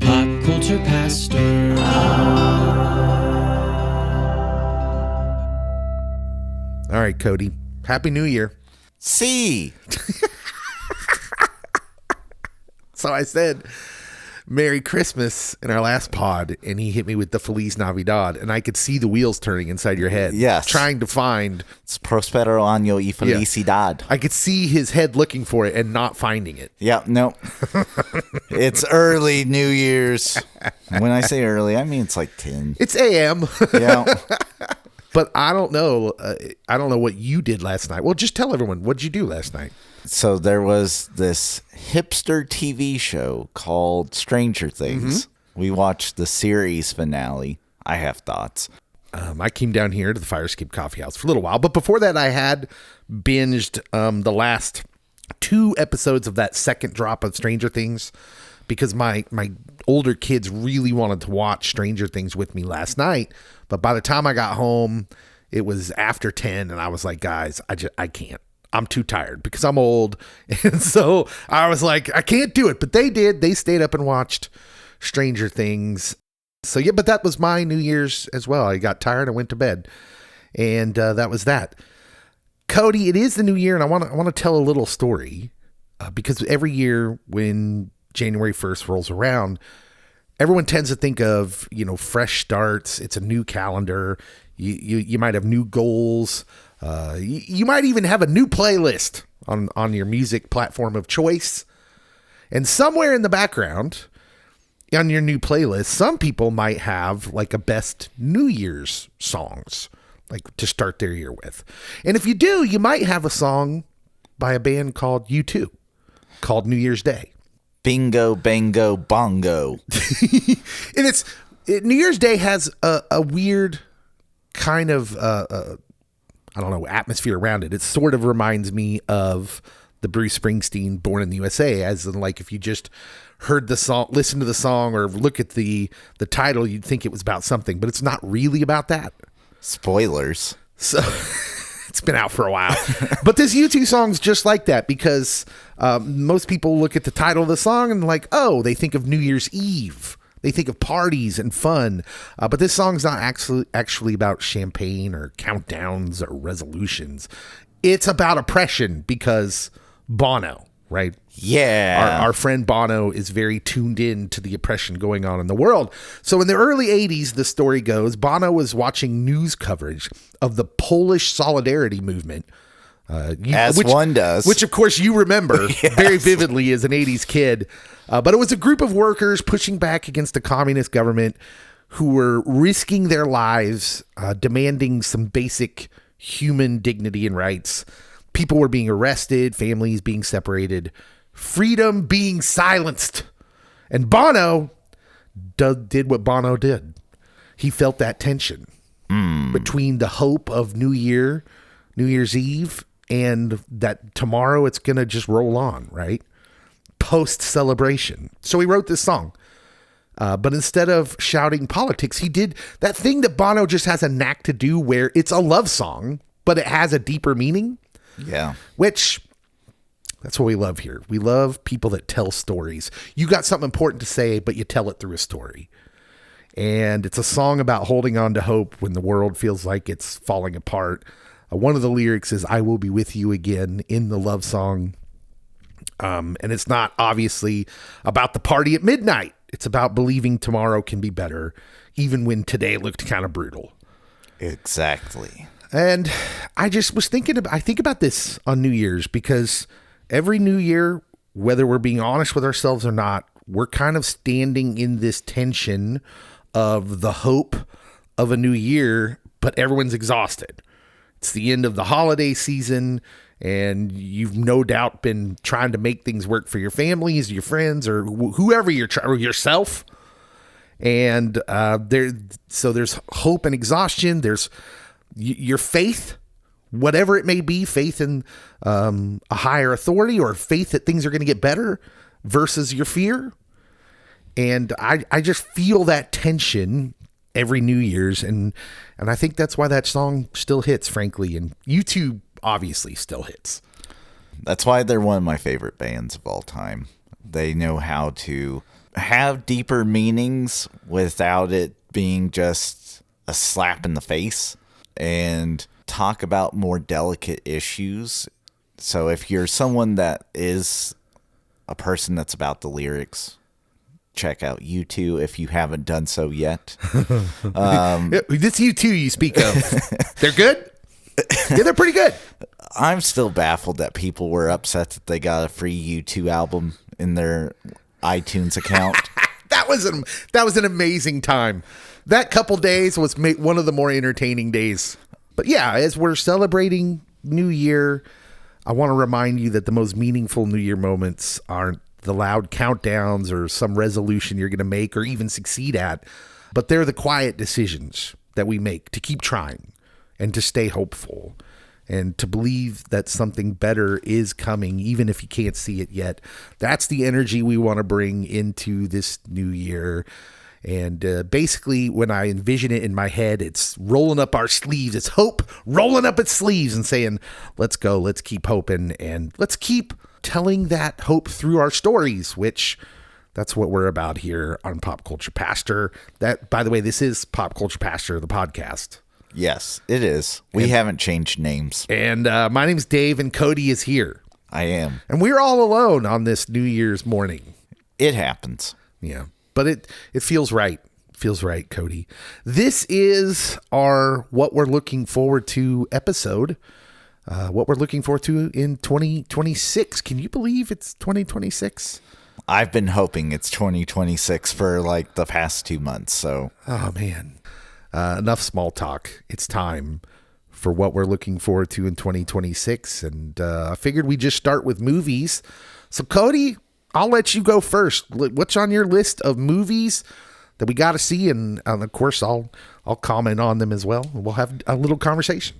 Pop Culture Pastor. All right, Cody. Happy New Year. See. So I said Merry Christmas in our last pod, and he hit me with the Feliz Navidad, and I could see the wheels turning inside your head. Yes. Trying to find... It's Prospero año y felicidad. I could see his head looking for it and not finding it. Yeah, no. It's early New Year's. When I say early, I mean it's like 10. It's AM. Yeah. But I don't know. I don't know what you did last night. Well, just tell everyone. What did you do last night? So there was this hipster TV show called Stranger Things. Mm-hmm. We watched the series finale. I have thoughts. I came down here to the Fire Escape Coffee House for a little while. But before that, I had binged the last 2 episodes of that second drop of Stranger Things because my older kids really wanted to watch Stranger Things with me last night. But by the time I got home, it was after 10, and I was like, guys, I can't. I'm too tired because I'm old. And so I was like, I can't do it. But they did. They stayed up and watched Stranger Things. So, yeah, but that was my New Year's as well. I got tired. I went to bed. And that was that. Cody, it is the new year, and I want to tell a little story because every year when January 1st rolls around, everyone tends to think of, fresh starts. It's a new calendar. You might have new goals. You might even have a new playlist on your music platform of choice. And somewhere in the background on your new playlist, some people might have like a best New Year's songs, like to start their year with. And if you do, you might have a song by a band called U2 called New Year's Day. Bingo, bango, bongo. And New Year's Day has a weird kind of, atmosphere around it. It sort of reminds me of the Bruce Springsteen Born in the USA, as in like if you just heard the song, listen to the song, or look at the title, you'd think it was about something, but it's not really about that. Spoilers. So it's been out for a while. But this U2 song's just like that because most people look at the title of the song and like, oh, they think of New Year's Eve. They think of parties and fun. But this song's not actually about champagne or countdowns or resolutions. It's about oppression because Bono, right? Yeah. Our friend Bono is very tuned in to the oppression going on in the world. So in the early 80s, the story goes, Bono was watching news coverage of the Polish Solidarity movement. One does. Which, of course, you remember very vividly as an 80s kid. But it was a group of workers pushing back against the communist government who were risking their lives, demanding some basic human dignity and rights. People were being arrested, families being separated, freedom being silenced. And Bono did what Bono did. He felt that tension between the hope of New Year's Eve, and that tomorrow it's going to just roll on, right? Post-celebration. So he wrote this song. But instead of shouting politics, he did that thing that Bono just has a knack to do where it's a love song, but it has a deeper meaning. Yeah. Which, that's what we love here. We love people that tell stories. You got something important to say, but you tell it through a story. And it's a song about holding on to hope when the world feels like it's falling apart. One of the lyrics is, I will be with you again in the love song. And it's not obviously about the party at midnight. It's about believing tomorrow can be better, even when today looked kind of brutal. Exactly. And I just was thinking, I think about this on New Year's because every New Year, whether we're being honest with ourselves or not, we're kind of standing in this tension of the hope of a new year, but everyone's exhausted. It's the end of the holiday season, and you've no doubt been trying to make things work for your families, your friends, or whoever or yourself. And there's hope and exhaustion. There's your faith, whatever it may be, faith in a higher authority or faith that things are going to get better versus your fear. And I just feel that tension every New Year's. And I think that's why that song still hits, frankly. And U2 obviously still hits. That's why they're one of my favorite bands of all time. They know how to have deeper meanings without it being just a slap in the face, and talk about more delicate issues. So if you're someone that is a person that's about the lyrics, check out U2 if you haven't done so yet. This U2 you speak of, they're good? Yeah, they're pretty good. I'm still baffled that people were upset that they got a free U2 album in their iTunes account. That was an amazing time. That couple days was one of the more entertaining days. But yeah, as we're celebrating New Year, I want to remind you that the most meaningful New Year moments aren't the loud countdowns or some resolution you're going to make or even succeed at, but they're the quiet decisions that we make to keep trying and to stay hopeful and to believe that something better is coming, even if you can't see it yet. That's the energy we want to bring into this new year. And basically, when I envision it in my head, it's rolling up our sleeves. It's hope rolling up its sleeves and saying, let's go, let's keep hoping, and let's keep telling that hope through our stories, which that's what we're about here on Pop Culture Pastor. That, by the way, this is Pop Culture Pastor, the podcast. Yes, it is. We haven't changed names. And my name's Dave, and Cody is here. I am. And we're all alone on this New Year's morning. It happens. Yeah. But it feels right. Feels right, Cody. This is our What We're Looking Forward To episode. What we're looking forward to in 2026. Can you believe it's 2026? I've been hoping it's 2026 for like the past 2 months. So, oh man, enough small talk. It's time for what we're looking forward to in 2026. And I figured we'd just start with movies. So Cody, I'll let you go first. What's on your list of movies that we got to see? And of course, I'll comment on them as well. We'll have a little conversation.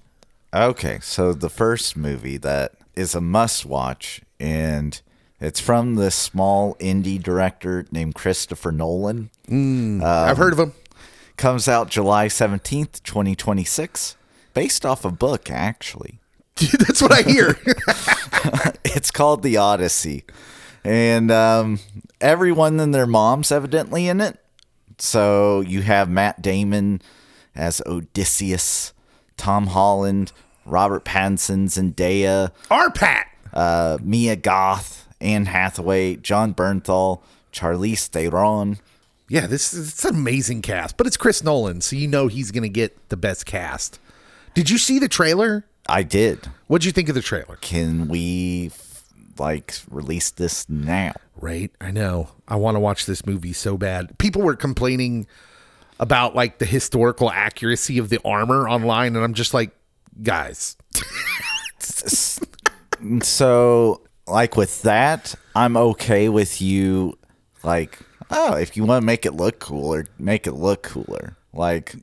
Okay, so the first movie that is a must-watch, and it's from this small indie director named Christopher Nolan. I've heard of him. Comes out July 17th, 2026, based off a book, actually. That's what I hear. It's called The Odyssey, and everyone and their mom's evidently in it. So you have Matt Damon as Odysseus, Tom Holland, Robert Pattinson, Zendaya, Our Pat, Mia Goth, Anne Hathaway, John Bernthal, Charlize Theron. Yeah, it's an amazing cast, but it's Chris Nolan, so you know he's going to get the best cast. Did you see the trailer? I did. What'd you think of the trailer? Can we release this now? Right, I know. I want to watch this movie so bad. People were complaining about like the historical accuracy of the armor online, and I'm just like, guys. So like with that, I'm okay with you if you want to make it look cooler, make it look cooler.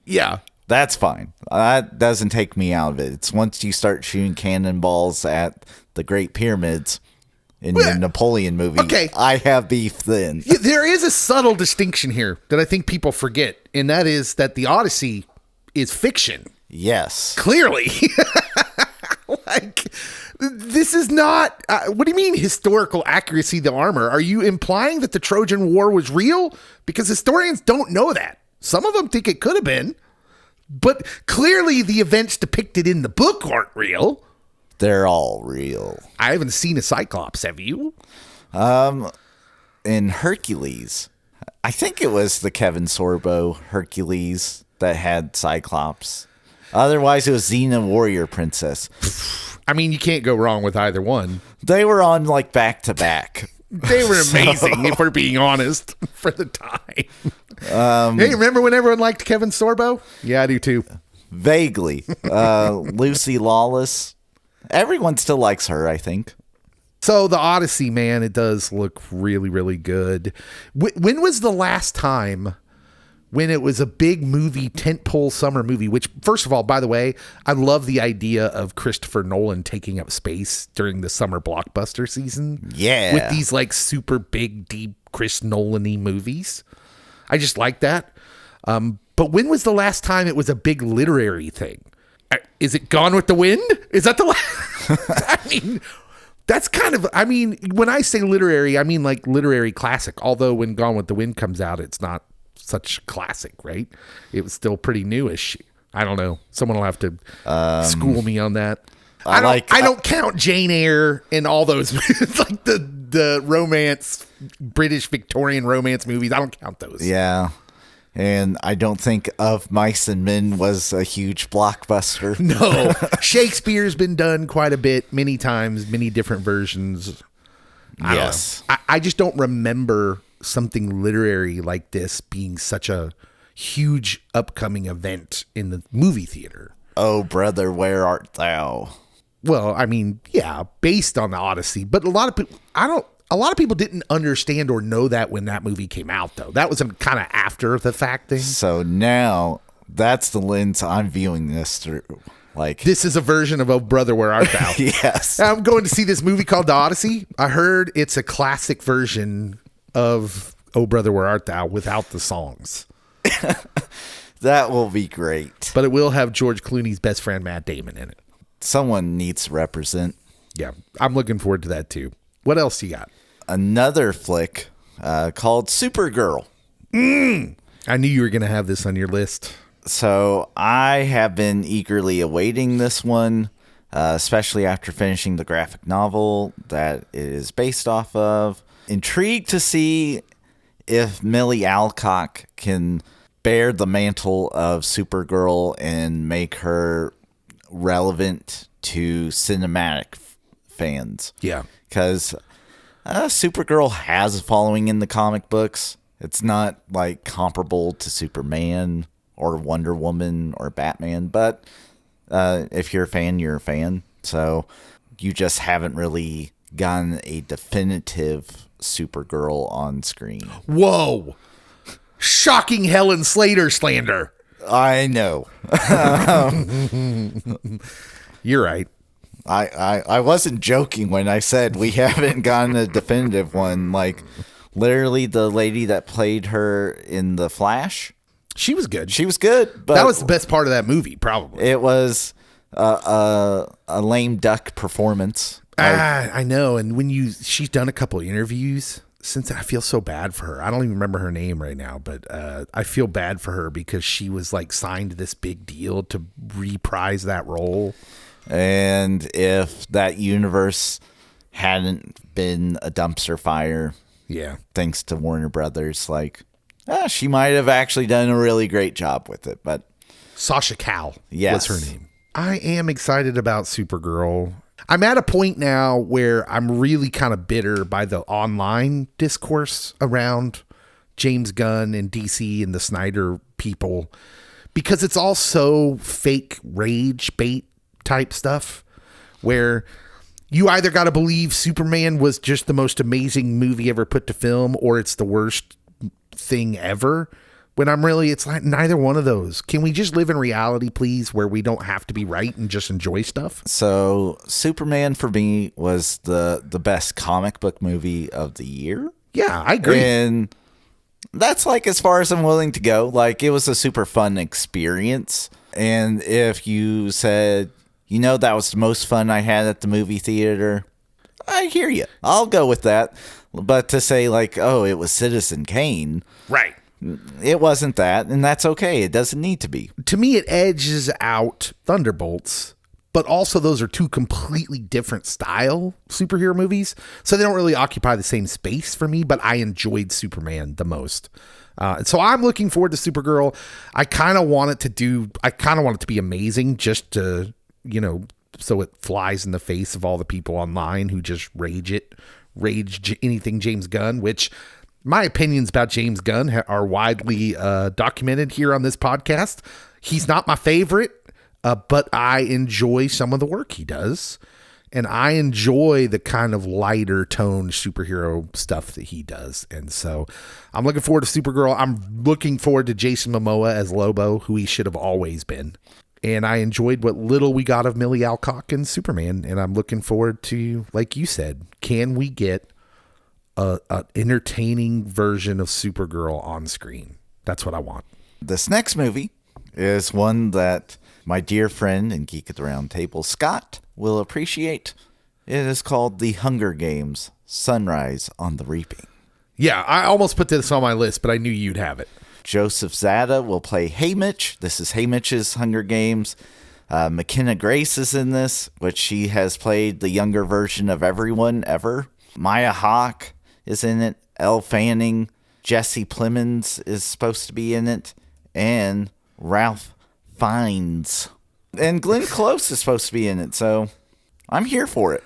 Yeah, that's fine. That doesn't take me out of it. It's once you start shooting cannonballs at the Great Pyramids in your Napoleon movie, okay, I have beef then. Yeah, there is a subtle distinction here that I think people forget, and that is that the Odyssey is fiction. Yes. Clearly. This is not, what do you mean historical accuracy of the armor? Are you implying that the Trojan War was real? Because historians don't know that. Some of them think it could have been, but clearly the events depicted in the book aren't real. They're all real. I haven't seen a Cyclops, have you? In Hercules, I think it was the Kevin Sorbo Hercules that had Cyclops. Otherwise, it was Xena Warrior Princess. I mean, you can't go wrong with either one. They were on back to back. They were amazing, if we're being honest, for the time. Hey, remember when everyone liked Kevin Sorbo? Yeah, I do too. Vaguely. Lucy Lawless. Everyone still likes her, I think. So the Odyssey, man, it does look really, really good. When was the last time when it was a big movie, tentpole summer movie, which, first of all, by the way, I love the idea of Christopher Nolan taking up space during the summer blockbuster season. Yeah. With these super big, deep Chris Nolan-y movies. I just like that. But when was the last time it was a big literary thing? Is it Gone with the Wind? Is that the last? I mean, That's kind of, I mean, when I say literary, I mean like literary classic. Although when Gone with the Wind comes out, it's not such classic, right? It was still pretty newish. I don't know. Someone will have to school me on that. I don't count Jane Eyre and all those like the romance, British Victorian romance movies. I don't count those. Yeah. And I don't think Of Mice and Men was a huge blockbuster. No. Shakespeare's been done quite a bit, many times, many different versions. Yes. I just don't remember something literary like this being such a huge upcoming event in the movie theater. Oh, brother, where art thou? Well, I mean, yeah, based on the Odyssey, but a lot of people didn't understand or know that when that movie came out, though. That was kind of after the fact thing. So now that's the lens I'm viewing this through. Like, this is a version of Oh Brother, Where Art Thou? Yes. I'm going to see this movie called The Odyssey. I heard it's a classic version of Oh Brother, Where Art Thou without the songs. That will be great. But it will have George Clooney's best friend, Matt Damon, in it. Someone needs to represent. Yeah, I'm looking forward to that, too. What else you got? Another flick called Supergirl. I knew you were going to have this on your list. So I have been eagerly awaiting this one, especially after finishing the graphic novel that it is based off of. Intrigued to see if Millie Alcock can bear the mantle of Supergirl and make her relevant to cinematic fans. Yeah. Because Supergirl has a following in the comic books. It's not like comparable to Superman or Wonder Woman or Batman, but if you're a fan, you're a fan. So you just haven't really gotten a definitive Supergirl on screen. Whoa. Shocking Helen Slater slander. I know. You're right. I wasn't joking when I said we haven't gotten a definitive one. Like, literally the lady that played her in The Flash. She was good. She was good. But that was the best part of that movie, probably. It was a lame duck performance. I know. And she's done a couple of interviews since. I feel so bad for her. I don't even remember her name right now, but I feel bad for her because she was like signed this big deal to reprise that role. And if that universe hadn't been a dumpster fire, yeah, thanks to Warner Brothers, like, she might have actually done a really great job with it. But Sasha Cal was her name. I am excited about Supergirl. I'm at a point now where I'm really kind of bitter by the online discourse around James Gunn and DC and the Snyder people, because it's all so fake rage bait type stuff where you either got to believe Superman was just the most amazing movie ever put to film or it's the worst thing ever, when it's like neither one of those. Can we just live in reality, please, where we don't have to be right and just enjoy stuff? So Superman for me was the best comic book movie of the year. Yeah, I agree. And that's like as far as I'm willing to go. Like, it was a super fun experience. And if you said, that was the most fun I had at the movie theater, I hear you. I'll go with that. But to say like, oh, it was Citizen Kane. Right. It wasn't that, and that's okay. It doesn't need to be. To me, it edges out Thunderbolts, but also those are two completely different style superhero movies, so they don't really occupy the same space for me, but I enjoyed Superman the most. So I'm looking forward to Supergirl. I kind of want it to be amazing, just to, so it flies in the face of all the people online who just rage anything James Gunn, which my opinions about James Gunn are widely documented here on this podcast. He's not my favorite, but I enjoy some of the work he does. And I enjoy the kind of lighter tone superhero stuff that he does. And so I'm looking forward to Supergirl. I'm looking forward to Jason Momoa as Lobo, who he should have always been. And I enjoyed what little we got of Millie Alcock and Superman. And I'm looking forward to, like you said, can we get an entertaining version of Supergirl on screen? That's what I want. This next movie is one that my dear friend and Geek at the Round Table, Scott, will appreciate. It is called The Hunger Games: Sunrise on the Reaping. Yeah, I almost put this on my list, but I knew you'd have it. Joseph Zada will play Haymitch. This is Haymitch's Hunger Games. McKenna Grace is in this, which she has played the younger version of everyone ever. Maya Hawke is in it. Elle Fanning. Jesse Plemons is supposed to be in it. And Ralph Fiennes. And Glenn Close is supposed to be in it, so I'm here for it.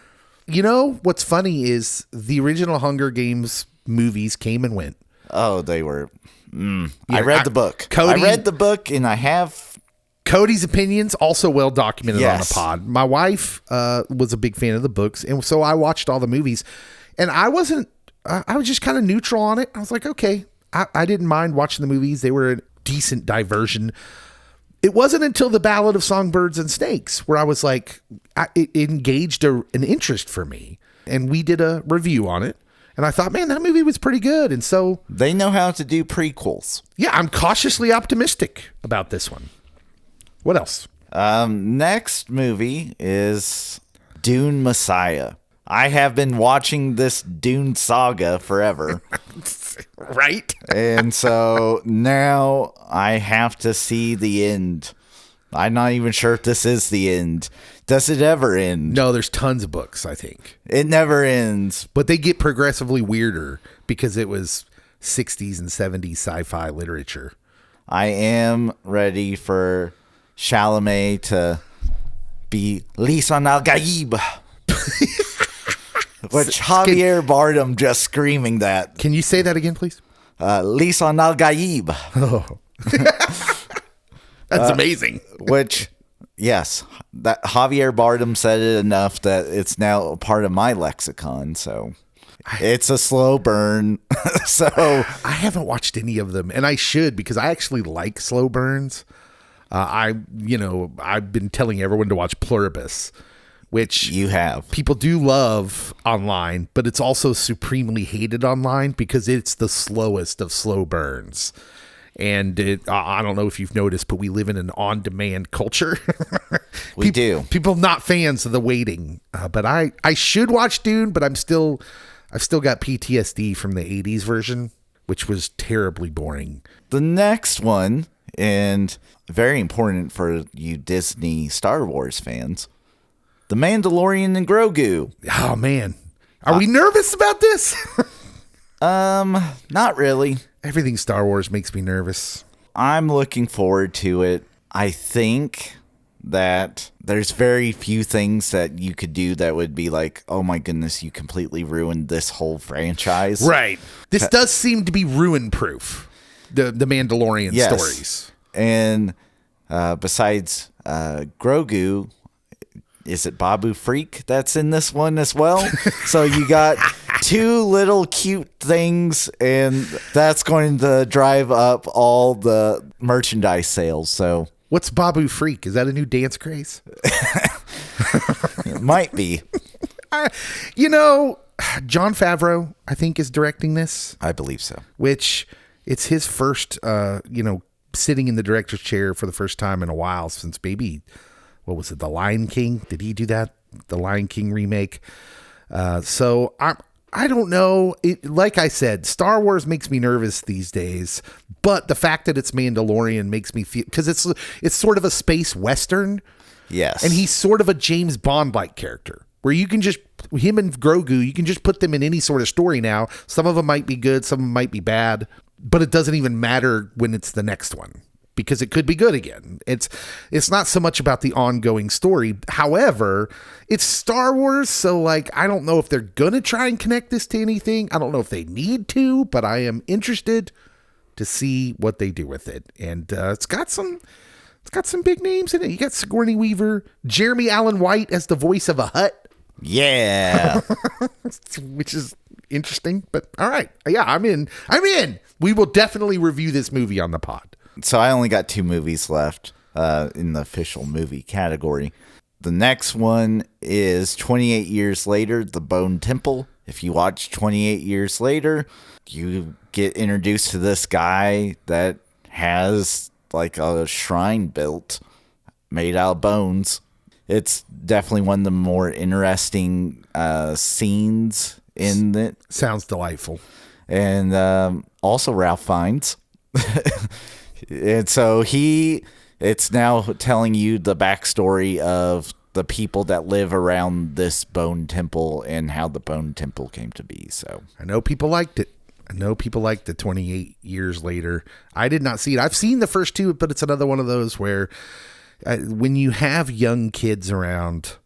You know, what's funny is the original Hunger Games movies came and went. Oh, they were... Yeah, I read the book. Cody, I read the book, and I have... Cody's opinions also well documented on the Yes. pod. My wife was a big fan of the books, and so I watched all the movies. And I wasn't... I was just kind of neutral on it. I was like, okay. I didn't mind watching the movies. They were a decent diversion. It wasn't until the Ballad of Songbirds and Snakes where I was like, it engaged an interest for me. And we did a review on it. And I thought, man, that movie was pretty good. And so... They know how to do prequels. Yeah, I'm cautiously optimistic about this one. What else? Next movie is Dune Messiah. I have been watching this Dune saga forever. Right? And so now I have to see the end. I'm not even sure if this is the end. Does it ever end? No, there's tons of books, I think. It never ends. But they get progressively weirder because it was 60s and 70s sci-fi literature. I am ready for Chalamet to be Lisan al-Gaib. Which Javier Bardem just screaming that. Can you say that again, please? Lisan al-Gaib. Oh. That's amazing. Which, yes, that Javier Bardem said it enough that it's now a part of my lexicon. So it's a slow burn. So I haven't watched any of them, and I should because I actually like slow burns. I've been telling everyone to watch Pluribus, which you have. People do love online, but it's also supremely hated online because it's the slowest of slow burns. And I don't know if you've noticed, but we live in an on-demand culture. We do. People not fans of the waiting. But I should watch Dune, but I've still got PTSD from the 80s version, which was terribly boring. The next one, and very important for you Disney Star Wars fans, The Mandalorian and Grogu. Oh, man. Are we nervous about this? Not really. Everything Star Wars makes me nervous. I'm looking forward to it. I think that there's very few things that you could do that would be like, oh my goodness, you completely ruined this whole franchise. Right. This does seem to be ruin-proof, the Mandalorian stories. And besides Grogu, is it Babu Freak that's in this one as well? So you got two little cute things, and that's going to drive up all the merchandise sales. So what's Babu Freak? Is that a new dance craze? it might be. Jon Favreau, I think, is directing this. I believe so. Which it's his first, sitting in the director's chair for the first time in a while since maybe, what was it, The Lion King? Did he do that? The Lion King remake. So I don't know. Like I said, Star Wars makes me nervous these days, but the fact that it's Mandalorian makes me feel, because it's sort of a space western. Yes. And he's sort of a James Bond-like character where you can just, him and Grogu, you can just put them in any sort of story now. Some of them might be good, some of them might be bad, but it doesn't even matter when it's the next one, because it could be good again. It's not so much about the ongoing story. However, it's Star Wars, so I don't know if they're gonna try and connect this to anything. I don't know if they need to, but I am interested to see what they do with it. And it's got some big names in it. You got Sigourney Weaver, Jeremy Allen White as the voice of a Hutt. Yeah. Which is interesting, but all right. Yeah, I'm in. We will definitely review this movie on the pod. So I only got 2 movies left in the official movie category. The next one is 28 Years Later, The Bone Temple. If you watch 28 Years Later, you get introduced to this guy that has a shrine built made out of bones. It's definitely one of the more interesting scenes in it. Sounds delightful. And also Ralph Fiennes. And so it's now telling you the backstory of the people that live around this bone temple and how the bone temple came to be. So I know people liked it. 28 years later. I did not see it. I've seen the first two, but it's another one of those where when you have young kids around,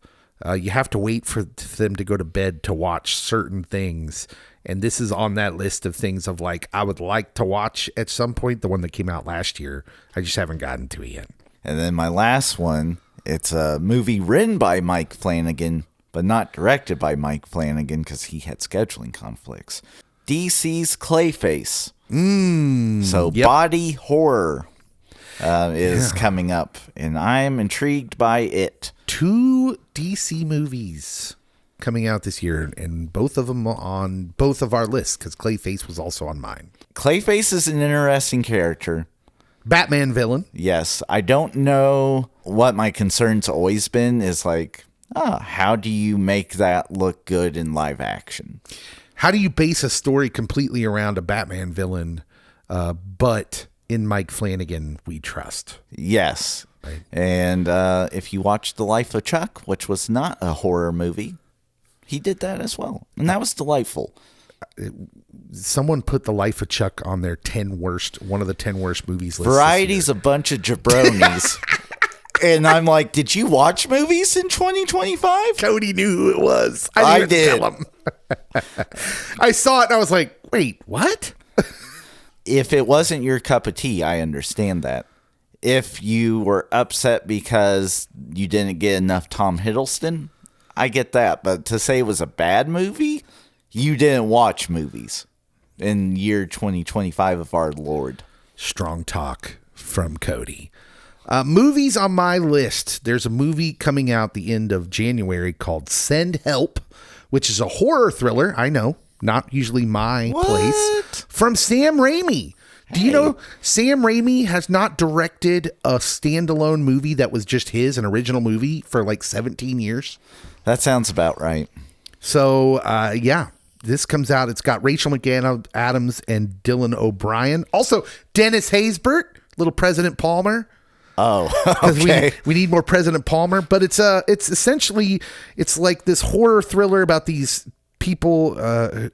you have to wait for them to go to bed to watch certain things. And this is on that list of things of like, I would like to watch at some point, the one that came out last year. I just haven't gotten to it yet. And then my last one, it's a movie written by Mike Flanagan, but not directed by Mike Flanagan because he had scheduling conflicts. DC's Clayface. So yep. body horror is coming up, and I'm intrigued by it. 2 DC movies coming out this year, and both of them on both of our lists because Clayface was also on mine. Clayface is an interesting character. Batman villain. Yes. I don't know what my concern's always been is like, how do you make that look good in live action? How do you base a story completely around a Batman villain, but in Mike Flanagan we trust? Yes. Right. And if you watch The Life of Chuck, which was not a horror movie, he did that as well. And that was delightful. Someone put The Life of Chuck on their one of the 10 worst movies list. Variety's a bunch of jabronis. And I'm like, did you watch movies in 2025? Cody knew who it was. I did. Tell him. I saw it and I was like, wait, what? If it wasn't your cup of tea, I understand that. If you were upset because you didn't get enough Tom Hiddleston, I get that. But to say it was a bad movie, you didn't watch movies in year 2025 of our Lord. Strong talk from Cody. Movies on my list. There's a movie coming out the end of January called Send Help, which is a horror thriller. I know, not usually my place. From Sam Raimi. Do you know Sam Raimi has not directed a standalone movie that was just an original movie for like 17 years? That sounds about right. So, this comes out. It's got Rachel McAdams and Dylan O'Brien. Also, Dennis Haysbert, little President Palmer. Oh, okay. We need more President Palmer, but it's essentially like this horror thriller about these people,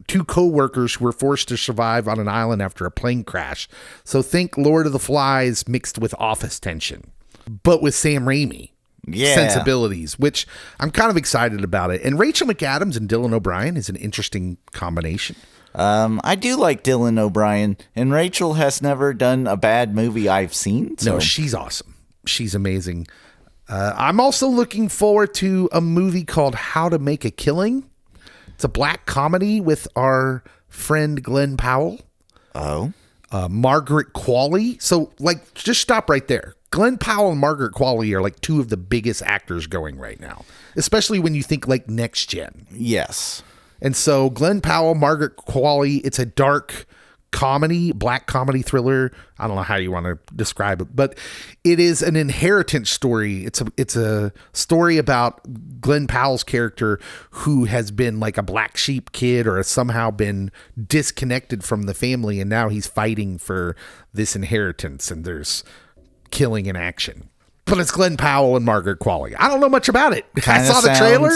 2 co-workers who were forced to survive on an island after a plane crash. So think Lord of the Flies mixed with Office tension, but with Sam Raimi sensibilities, which I'm kind of excited about it. And Rachel McAdams and Dylan O'Brien is an interesting combination. I do like Dylan O'Brien, and Rachel has never done a bad movie I've seen. So. No, she's awesome. She's amazing. I'm also looking forward to a movie called How to Make a Killing. It's a black comedy with our friend Glenn Powell. Oh. Margaret Qualley. So, just stop right there. Glenn Powell and Margaret Qualley are like 2 of the biggest actors going right now, especially when you think like next gen. Yes. And so Glenn Powell, Margaret Qualley, it's a dark comedy, black comedy thriller. I don't know how you want to describe it, but it is an inheritance story. It's a story about Glenn Powell's character who has been like a black sheep kid or has somehow been disconnected from the family. And now he's fighting for this inheritance and there's killing in action, but it's Glenn Powell and Margaret Qualley. I don't know much about it. I saw the trailer.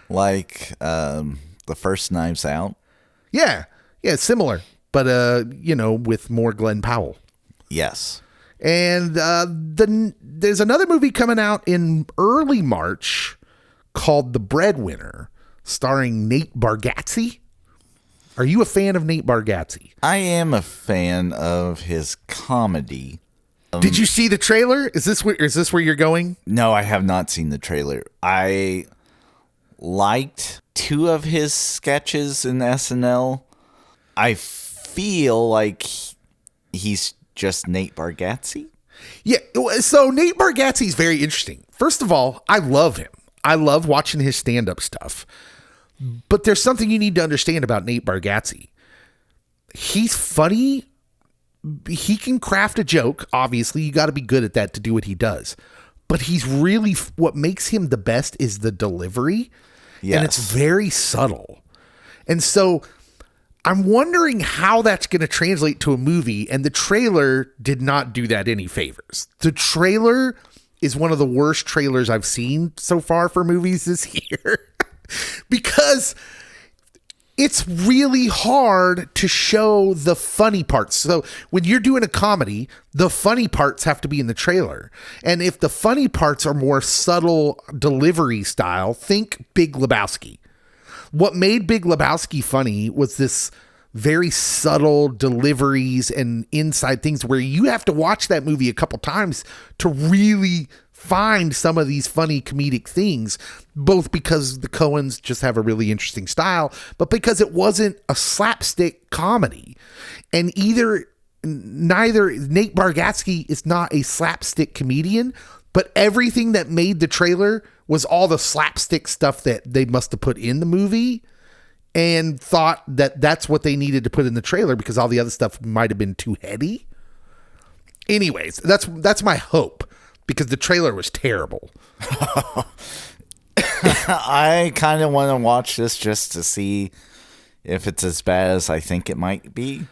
Like, the first Knives Out. Yeah, similar, but with more Glenn Powell. Yes. And there's another movie coming out in early March called The Breadwinner, starring Nate Bargatze. Are you a fan of Nate Bargatze? I am a fan of his comedy. Did you see the trailer? Is this where you're going? No, I have not seen the trailer. I liked 2 of his sketches in SNL. I feel like he's just Nate Bargatze. Yeah, so Nate Bargatze is very interesting. First of all, I love him. I love watching his stand-up stuff. But there's something you need to understand about Nate Bargatze. He's funny. He can craft a joke. Obviously, you got to be good at that to do what he does. But he's really, what makes him the best is the delivery. And it's very subtle. And so I'm wondering how that's going to translate to a movie. And the trailer did not do that any favors. The trailer is one of the worst trailers I've seen so far for movies this year because it's really hard to show the funny parts. So when you're doing a comedy, the funny parts have to be in the trailer. And if the funny parts are more subtle delivery style, think Big Lebowski. What made Big Lebowski funny was this very subtle deliveries and inside things where you have to watch that movie a couple times to really find some of these funny comedic things, both because the Coens just have a really interesting style, but because it wasn't a slapstick comedy. And neither Nate Bargatze is not a slapstick comedian, but everything that made the trailer was all the slapstick stuff that they must have put in the movie and thought that that's what they needed to put in the trailer because all the other stuff might have been too heady. Anyways, that's my hope because the trailer was terrible. I kind of want to watch this just to see if it's as bad as I think it might be.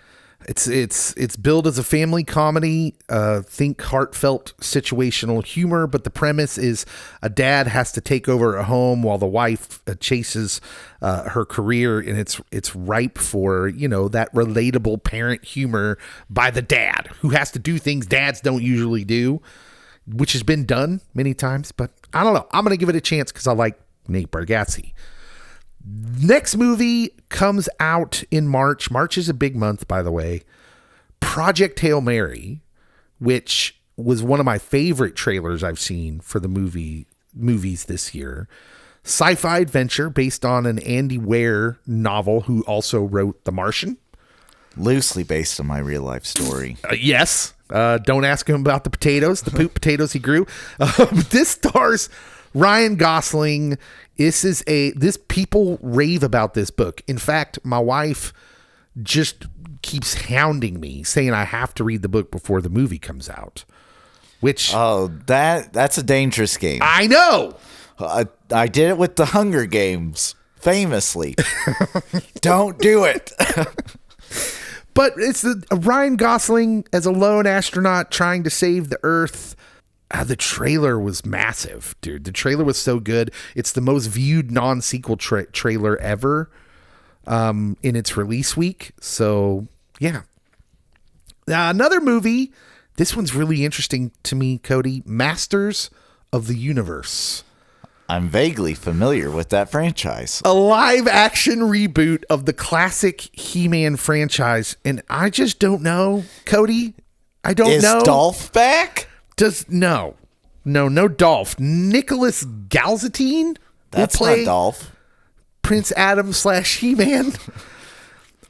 It's billed as a family comedy, think heartfelt situational humor, but the premise is a dad has to take over a home while the wife chases her career, and it's ripe for, that relatable parent humor by the dad who has to do things dads don't usually do, which has been done many times, but I don't know. I'm going to give it a chance because I like Nate Bargatze. Next movie comes out in March. March is a big month, by the way. Project Hail Mary, which was one of my favorite trailers I've seen for the movies this year. Sci-fi adventure based on an Andy Weir novel who also wrote The Martian. Loosely based on my real life story. Yes. Don't ask him about the poop potatoes he grew. This stars Ryan Gosling. This people rave about this book. In fact, my wife just keeps hounding me saying I have to read the book before the movie comes out. Which that's a dangerous game. I know. I did it with the Hunger Games famously. Don't do it. But it's Ryan Gosling as a lone astronaut trying to save the Earth. The trailer was massive, dude. The trailer was so good. It's the most viewed non-sequel trailer ever in its release week. So, yeah. Another movie. This one's really interesting to me, Cody. Masters of the Universe. I'm vaguely familiar with that franchise. A live-action reboot of the classic He-Man franchise. And I just don't know, Cody. I don't know. Is Dolph back? No Dolph. Nicholas Galzatine. That's not Dolph. Prince Adam / He-Man.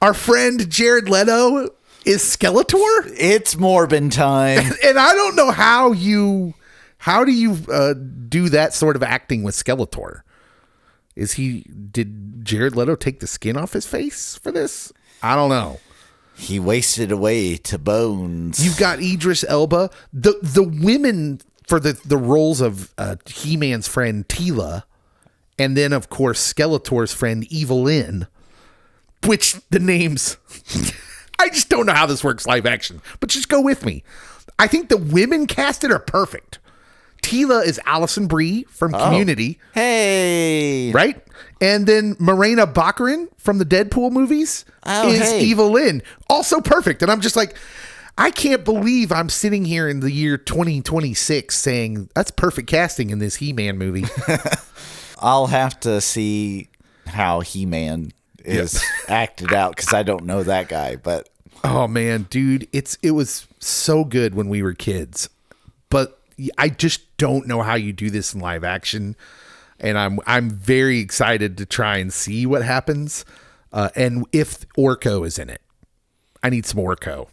Our friend Jared Leto is Skeletor. It's Morbin time. And I don't know how do you do that sort of acting with Skeletor? Did Jared Leto take the skin off his face for this? I don't know. He wasted away to bones. You've got Idris Elba. The women for the roles of He-Man's friend Teela, and then of course Skeletor's friend Evelyn, which the names I just don't know how this works live action, but just go with me. I think the women casted are perfect. Teela is Alison Brie from Community. Hey. Right? And then Morena Baccarin from the Deadpool movies is Evelyn. Also perfect. And I'm just like, I can't believe I'm sitting here in the year 2026 saying that's perfect casting in this He-Man movie. I'll have to see how He-Man is acted out because I don't know that guy. But oh man, dude, it was so good when we were kids. But I just don't know how you do this in live action, and I'm very excited to try and see what happens. And if Orko is in it, I need some Orko.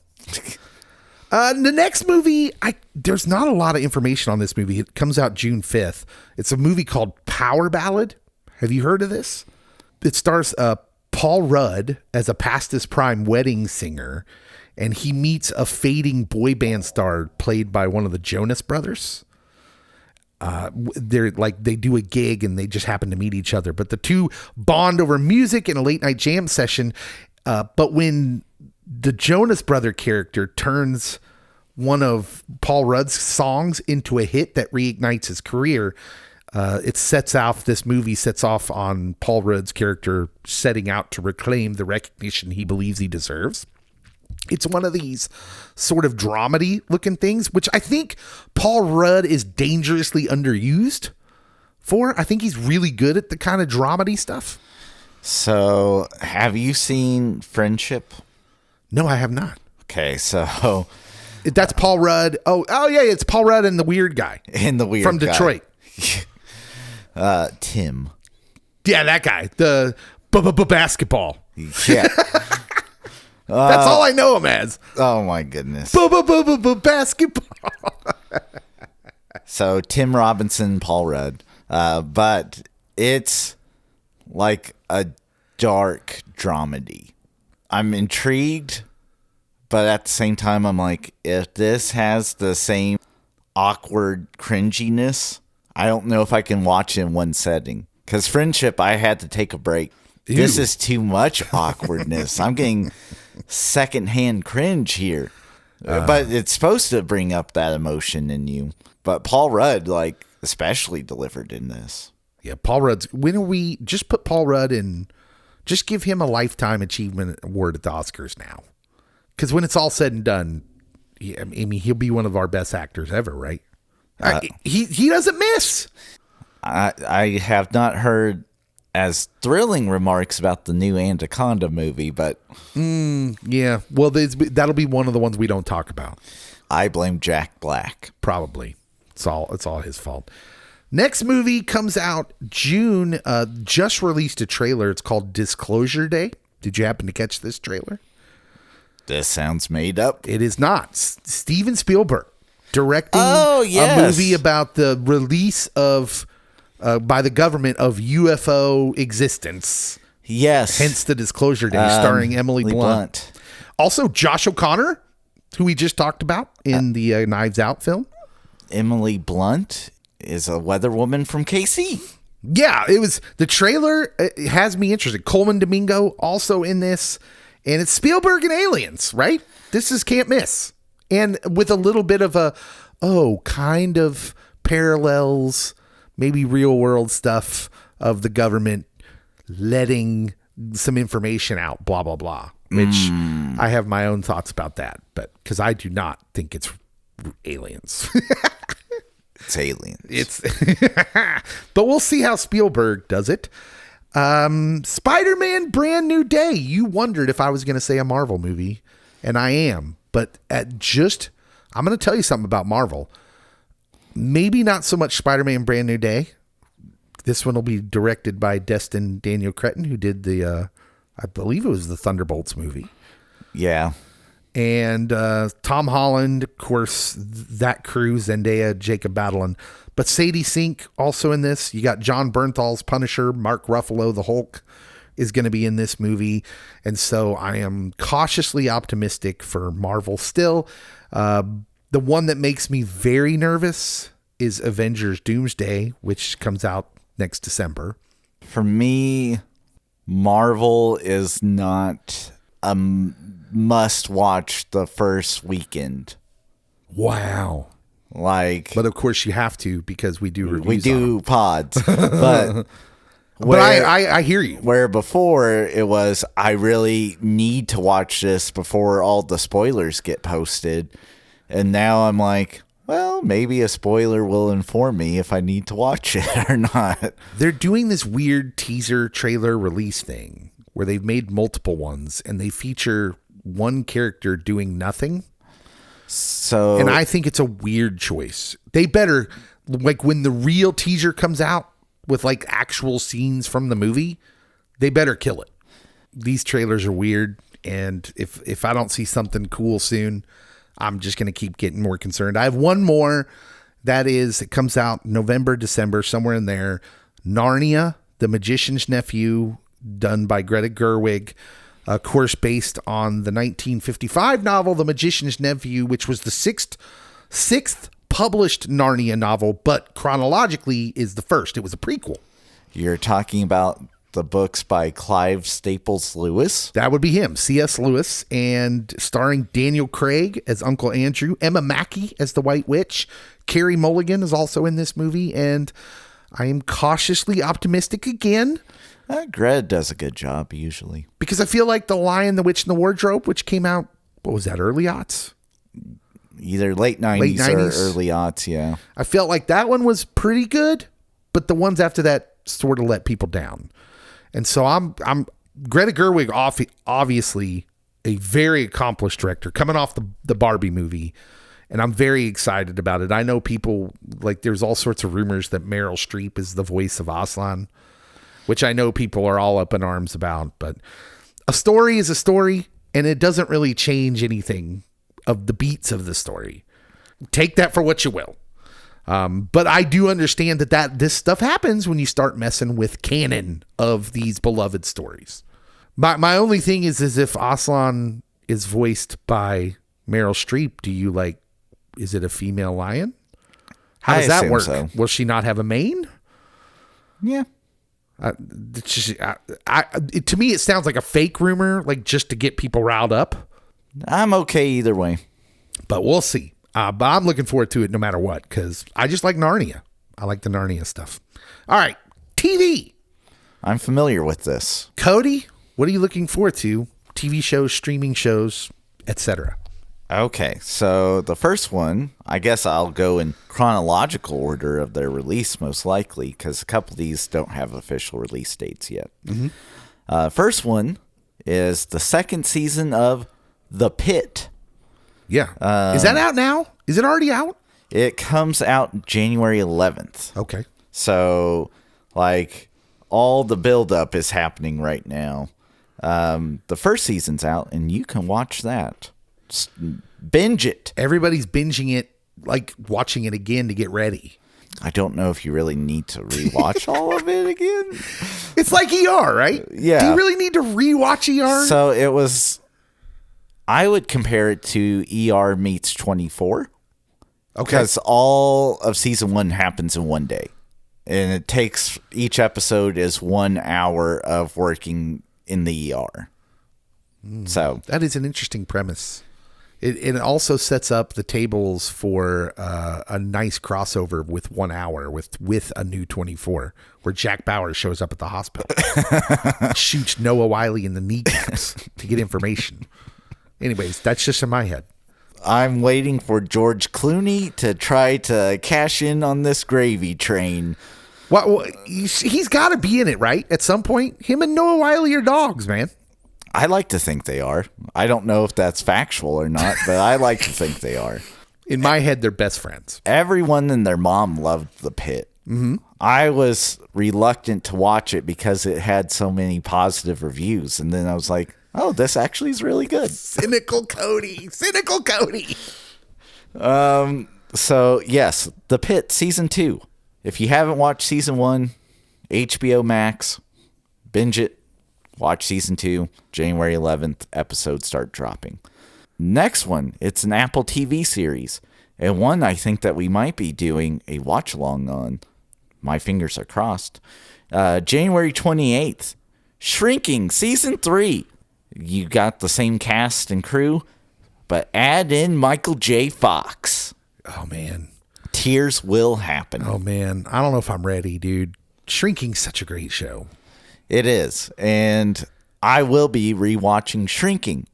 The next movie, there's not a lot of information on this movie. It comes out June 5th. It's a movie called Power Ballad. Have you heard of this? It stars Paul Rudd as a past his prime wedding singer, and he meets a fading boy band star played by one of the Jonas Brothers. they're like, they do a gig and they just happen to meet each other, but the two bond over music in a late night jam session. But when the Jonas Brother character turns one of Paul Rudd's songs into a hit that reignites his career, this movie sets off on Paul Rudd's character setting out to reclaim the recognition he believes he deserves. It's one of these sort of dramedy looking things, which I think Paul Rudd is dangerously underused for. I think he's really good at the kind of dramedy stuff. So, have you seen Friendship? No, I have not. Okay, so that's Paul Rudd. Oh yeah, it's Paul Rudd and the weird guy. And the weird from guy. Detroit. Tim. Yeah, that guy. The basketball. Yeah. That's all I know him as. Oh my goodness. Basketball. So Tim Robinson, Paul Rudd. But it's like a dark dramedy. I'm intrigued, but at the same time, I'm like, if this has the same awkward cringiness, I don't know if I can watch it in one setting. Because Friendship, I had to take a break. Ew. This is too much awkwardness. I'm getting secondhand cringe here. But it's supposed to bring up that emotion in you. But Paul Rudd, like, especially delivered in this. Yeah, Paul Rudd's. When are we just put Paul Rudd in? Just give him a Lifetime Achievement Award at the Oscars now. Because when it's all said and done, I mean, he'll be one of our best actors ever, right? He doesn't miss. I have not heard as thrilling remarks about the new Anaconda movie, but yeah. Well, that'll be one of the ones we don't talk about. I blame Jack Black. Probably. It's all his fault. Next movie comes out June. Just released a trailer. It's called Disclosure Day. Did you happen to catch this trailer? This sounds made up. It is not. Steven Spielberg directing yes. a movie about the release of by the government of UFO existence. Yes. Hence the Disclosure Day, starring Emily Blunt. Also, Josh O'Connor, who we just talked about in the Knives Out film. Emily Blunt is a weather woman from KC. Yeah, it was the trailer. It has me interested. Coleman Domingo also in this, and it's Spielberg and aliens, right? This is can't miss, and with a little bit of a kind of parallels, maybe real world stuff of the government letting some information out, blah blah blah. Which I have my own thoughts about that, but because I do not think it's aliens. It's aliens. But we'll see how Spielberg does it. Spider-Man Brand New Day. You wondered if I was going to say a Marvel movie, and I am. But I'm going to tell you something about Marvel. Maybe not so much Spider-Man Brand New Day. This one will be directed by Destin Daniel Cretton, who did I believe it was the Thunderbolts movie. Yeah. And Tom Holland, of course, that crew, Zendaya, Jacob Batalon. But Sadie Sink also in this. You got John Bernthal's Punisher, Mark Ruffalo, the Hulk, is going to be in this movie. And so I am cautiously optimistic for Marvel still. The one that makes me very nervous is Avengers Doomsday, which comes out next December. For me, Marvel is not a must watch the first weekend. Wow. But of course you have to, because we do reviews. We do pods. But I hear you. Where before it was, I really need to watch this before all the spoilers get posted. And now I'm like, well, maybe a spoiler will inform me if I need to watch it or not. They're doing this weird teaser trailer release thing where they've made multiple ones and they feature one character doing nothing. And I think it's a weird choice. They better, like, when the real teaser comes out with like actual scenes from the movie, they better kill it. These trailers are weird. And if I don't see something cool soon, I'm just going to keep getting more concerned. I have one more. It comes out November, December, somewhere in there. Narnia, The Magician's Nephew, done by Greta Gerwig. Of course, based on the 1955 novel, The Magician's Nephew, which was the sixth published Narnia novel, but chronologically is the first. It was a prequel. You're talking about the books by Clive Staples Lewis. That would be him, C.S. Lewis, and starring Daniel Craig as Uncle Andrew, Emma Mackey as the White Witch. Carey Mulligan is also in this movie, and I am cautiously optimistic again. Greta does a good job usually. Because I feel like The Lion, the Witch, and the Wardrobe, which came out, what was that, early aughts? Either late 90s or early aughts, yeah. I felt like that one was pretty good, but the ones after that sort of let people down. And so I'm Greta Gerwig, obviously a very accomplished director coming off the Barbie movie, and I'm very excited about it. I know people, like, there's all sorts of rumors that Meryl Streep is the voice of Aslan, which I know people are all up in arms about, but a story is a story, and it doesn't really change anything of the beats of the story. Take that for what you will. But I do understand that this stuff happens when you start messing with canon of these beloved stories. My only thing is if Aslan is voiced by Meryl Streep, is it a female lion? How does that work? So. Will she not have a mane? Yeah. To me, it sounds like a fake rumor, like just to get people riled up. I'm okay either way. But we'll see. But I'm looking forward to it no matter what, because I just like Narnia. I like the Narnia stuff. All right, TV. I'm familiar with this. Cody, what are you looking forward to? TV shows, streaming shows, etc. Okay, so the first one, I guess I'll go in chronological order of their release, most likely, because a couple of these don't have official release dates yet. Mm-hmm. First one is the second season of The Pitt. Yeah. Is that out now? Is it already out? It comes out January 11th. Okay. So, like, all the buildup is happening right now. The first season's out, and you can watch that. Just binge it. Everybody's binging it, like watching it again to get ready. I don't know if you really need to rewatch all of it again. It's like ER, right? Yeah. Do you really need to rewatch ER? So it was... I would compare it to ER meets 24. Okay. Because all of season 1 happens in one day. And it takes, each episode is 1 hour of working in the ER. So that is an interesting premise. It also sets up the tables for a nice crossover with 1 hour with a new 24, where Jack Bauer shows up at the hospital, shoots Noah Wiley in the kneecaps to get information. Anyways, that's just in my head. I'm waiting for George Clooney to try to cash in on this gravy train. Well, he's got to be in it, right? At some point, him and Noah Wiley are dogs, man. I like to think they are. I don't know if that's factual or not, but I like to think they are. In my head, they're best friends. Everyone and their mom loved The Pitt. Mm-hmm. I was reluctant to watch it because it had so many positive reviews. And then I was like, oh, this actually is really good. Cynical Cody. Cynical Cody. So, yes, The Pitt Season 2. If you haven't watched Season 1, HBO Max, binge it. Watch Season 2, January 11th, episodes start dropping. Next one, it's an Apple TV series, and one I think that we might be doing a watch-along on. My fingers are crossed. January 28th, Shrinking, Season 3. You got the same cast and crew, but add in Michael J. Fox. Oh, man. Tears will happen. Oh, man. I don't know if I'm ready, dude. Shrinking's such a great show. It is, and I will be rewatching Shrinking.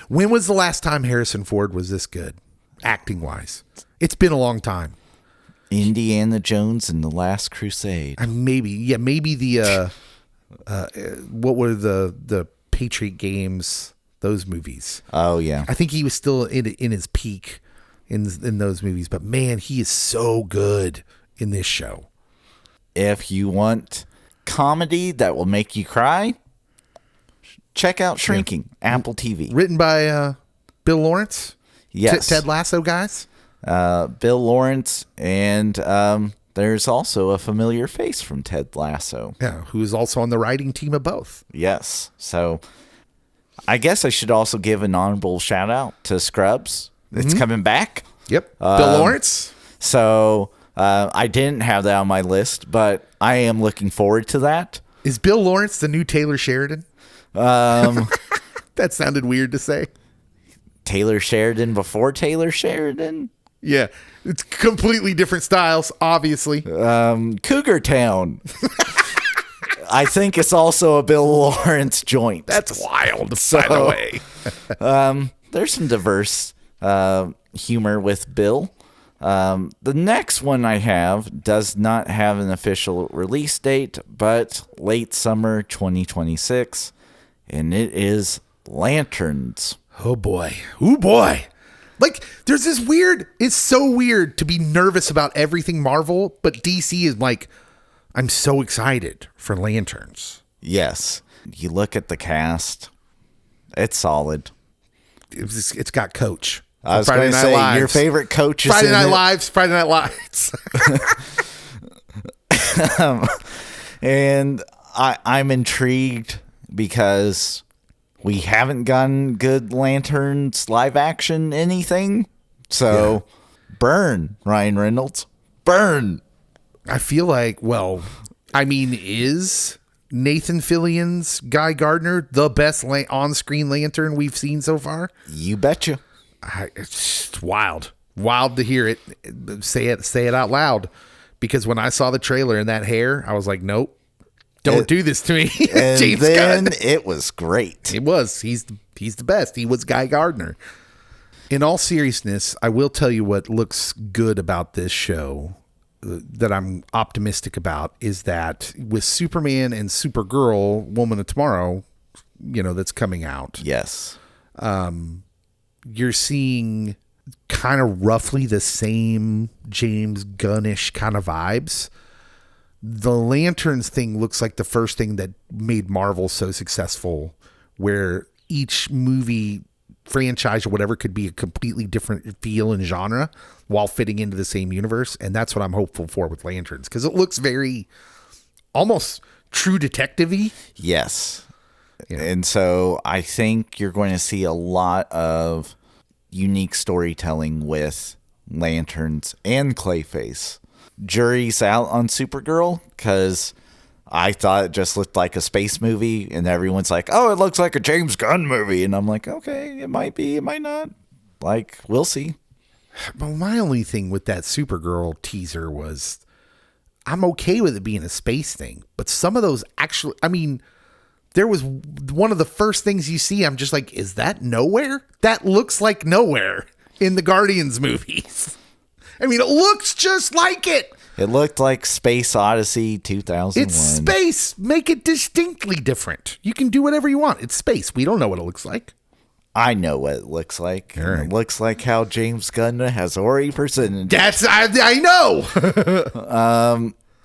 When was the last time Harrison Ford was this good, acting-wise? It's been a long time. Indiana Jones and the Last Crusade. Maybe the what were the Patriot Games? Those movies. Oh yeah, I think he was still in his peak in those movies. But man, he is so good in this show. If you want comedy that will make you cry, check out Shrinking, Apple TV. Written by Bill Lawrence? Yes. Ted Lasso guys? Bill Lawrence, and there's also a familiar face from Ted Lasso. Yeah, who is also on the writing team of both. Yes. So I guess I should also give an honorable shout out to Scrubs. It's coming back. Yep. Bill Lawrence? So I didn't have that on my list, but I am looking forward to that. Is Bill Lawrence the new Taylor Sheridan? That sounded weird to say. Taylor Sheridan before Taylor Sheridan? Yeah, it's completely different styles, obviously. Cougar Town. I think it's also a Bill Lawrence joint. That's wild, by the way. There's some diverse humor with Bill. The next one I have does not have an official release date, but late summer 2026, and it is Lanterns. Oh boy. Oh boy. Like, there's this weird, it's so weird to be nervous about everything Marvel, but DC is like, I'm so excited for Lanterns. Yes. You look at the cast, it's solid. It's got Coach. I was going to say, Lives. your favorite Coach is Friday in Night it. Lives, Friday Night Lights. And I'm intrigued because we haven't gotten good Lanterns live action anything. So burn, Ryan Reynolds. Burn. I feel like, well, I mean, is Nathan Fillion's Guy Gardner the best on-screen Lantern we've seen so far? You betcha. It's just wild to hear it. Say it out loud, because when I saw the trailer and that hair, I was like, nope, don't do this to me. And James then Gunn. it was great. It was. He's the best. He was Guy Gardner. In all seriousness, I will tell you what looks good about this show that I'm optimistic about is that with Superman and Supergirl, Woman of Tomorrow, that's coming out. Yes. You're seeing kind of roughly the same James Gunnish kind of vibes. The Lanterns thing looks like the first thing that made Marvel so successful, where each movie franchise or whatever could be a completely different feel and genre while fitting into the same universe. And that's what I'm hopeful for with Lanterns, because it looks very almost True Detective-y. Yes. And so I think you're going to see a lot of unique storytelling with Lanterns and Clayface. Jury's out on Supergirl because I thought it just looked like a space movie, and everyone's like, oh, it looks like a James Gunn movie. And I'm like, okay, it might be, it might not. Like, we'll see. But my only thing with that Supergirl teaser was I'm okay with it being a space thing, but some of those actually, I mean, there was one of the first things you see, I'm just like, is that Nowhere? That looks like Nowhere in the Guardians movies. I mean, it looks just like it. It looked like Space Odyssey 2001. It's space. Make it distinctly different. You can do whatever you want. It's space. We don't know what it looks like. I know what it looks like. Right. It looks like how James Gunn has already presented. I know.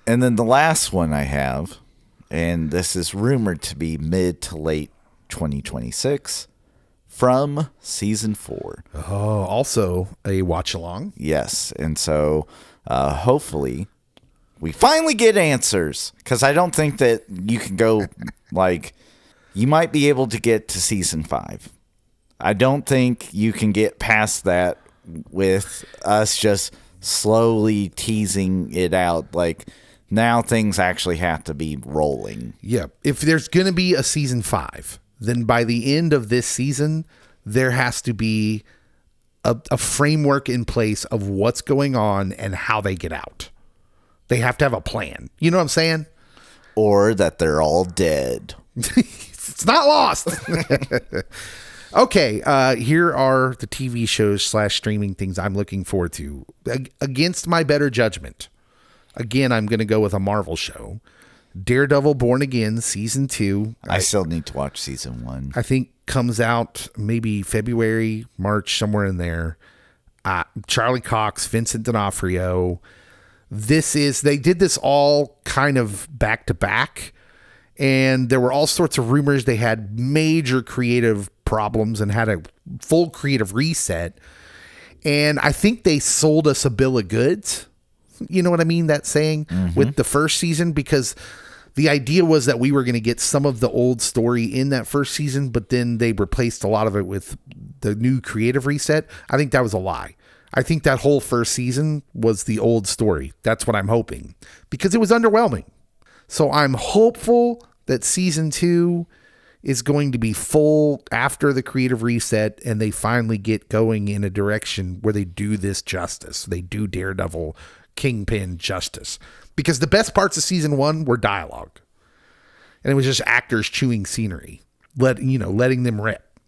And then the last one I have, and this is rumored to be mid to late 2026, from season 4. Oh, also a watch along. Yes. And so hopefully we finally get answers, because I don't think that you can go, like, you might be able to get to season 5. I don't think you can get past that with us just slowly teasing it out. Like, now things actually have to be rolling. Yeah. If there's going to be a season 5, then by the end of this season, there has to be a framework in place of what's going on and how they get out. They have to have a plan. You know what I'm saying? Or that they're all dead. It's not lost. Okay, here are the TV shows / streaming things I'm looking forward to. Against my better judgment, again, I'm going to go with a Marvel show. Daredevil Born Again Season 2. I still need to watch Season 1. I think comes out maybe February, March, somewhere in there. Charlie Cox, Vincent D'Onofrio. They did this all kind of back to back. And there were all sorts of rumors they had major creative problems and had a full creative reset. And I think they sold us a bill of goods. You know what I mean? That saying with the first season, because the idea was that we were going to get some of the old story in that first season, but then they replaced a lot of it with the new creative reset. I think that was a lie. I think that whole first season was the old story. That's what I'm hoping, because it was underwhelming. So I'm hopeful that season 2 is going to be full after the creative reset and they finally get going in a direction where they do this justice. They do Daredevil Kingpin justice, because the best parts of season 1 were dialogue, and it was just actors chewing scenery, letting them rip,